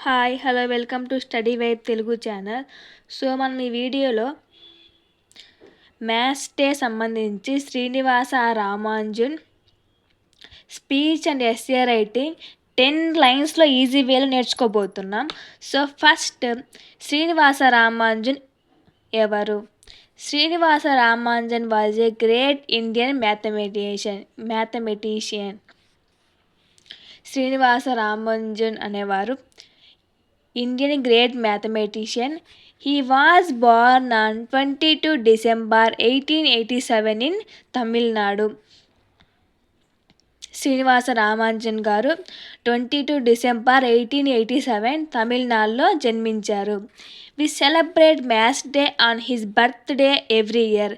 Hi hello welcome to Study Vibe Telugu channel. So మనం ఈ వీడియోలో మ్యాథ్స్ డే సంబంధించి Srinivasa Ramanujan speech and essay writing 10 లైన్స్లో ఈజీ వేలో నేర్చుకోబోతున్నాం. సో ఫస్ట్ శ్రీనివాస రామానుజన్ ఎవరు? Srinivasa Ramanujan was a great Indian mathematician. Srinivasa Ramanujan అనేవారు Indian great mathematician. He was born on 22 December 1887 in Tamil Nadu. Srinivasa Ramanujan గారు 22 డిసెంబర్ 1887 తమిళనాడులో జన్మించారు. We celebrate maths day on his birthday every year.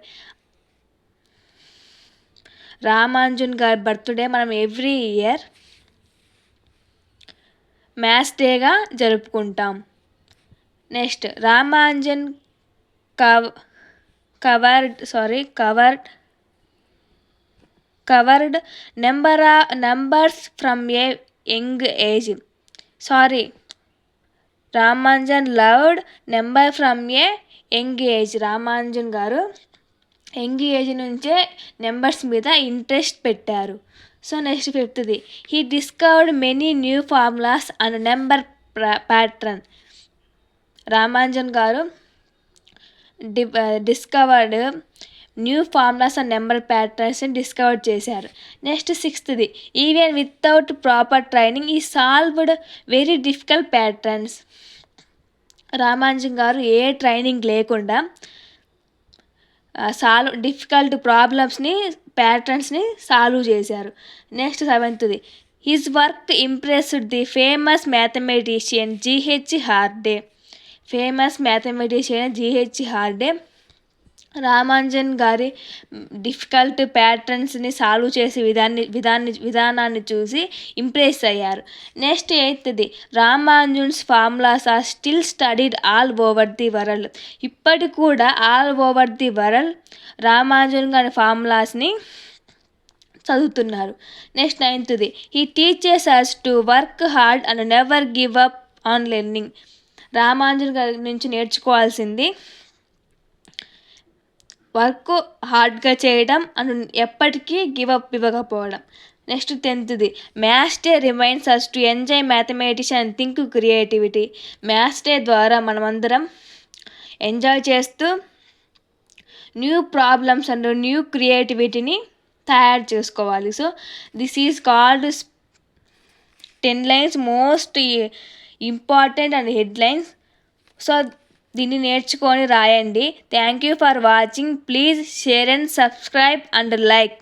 Ramanujan గారి birthday మనం ఎవ్రీ ఇయర్ మ్యాథ్స్ డేగా జరుపుకుంటాం. Next Ramanujan covered numbers from a young age. Ramanujan loved number from a young age. Ramanujan గారు young age నుంచే numbers మీద ఇంట్రెస్ట్ పెట్టారు. సో నెక్స్ట్ ఫిఫ్త్ది, he discovered many new formulas and number pattern. Ramanujan గారు discovered new formulas and number ప్యాటర్న్స్ని discover చేశారు. Next సిక్స్త్ది, even without proper training he solved very difficult patterns. Ramanujan గారు ఏ ట్రైనింగ్ లేకుండా డిఫికల్ట్ ప్రాబ్లమ్స్ని ప్యాటర్న్స్ని సాల్వ్ చేశారు. నెక్స్ట్ సెవెంత్ది, his work impressed the famous mathematician G H Hardy. Ramanujan గారి డిఫికల్ట్ ప్యాటర్న్స్ని సాల్వ్ చేసే విధానాన్ని చూసి ఇంప్రెస్ అయ్యారు. నెక్స్ట్ ఎయిత్ది, Ramanujan's formulas are still studied all over the world. ఇప్పటికి కూడా all over the world Ramanujan గారి ఫార్ములాస్ని చదువుతున్నారు. నెక్స్ట్ నైన్త్ది, he teachers us to work hard and never give up on learning. Ramanujan గారి నుంచి నేర్చుకోవాల్సింది వర్క్ హార్డ్గా చేయడం అండ్ ఎప్పటికీ గివ్ అప్ ఇవ్వకపోవడం. Next 10th, maths day reminds us to enjoy mathematics and think creativity. Maths day ద్వారా మనమందరం ఎంజాయ్ చేస్తూ న్యూ ప్రాబ్లమ్స్ అండ్ న్యూ క్రియేటివిటీని తయారు చేసుకోవాలి. So this is called 10 lines most important and headlines. So దీన్ని నేర్చుకొని రాయండి. Thank you for watching. Please share and subscribe and like.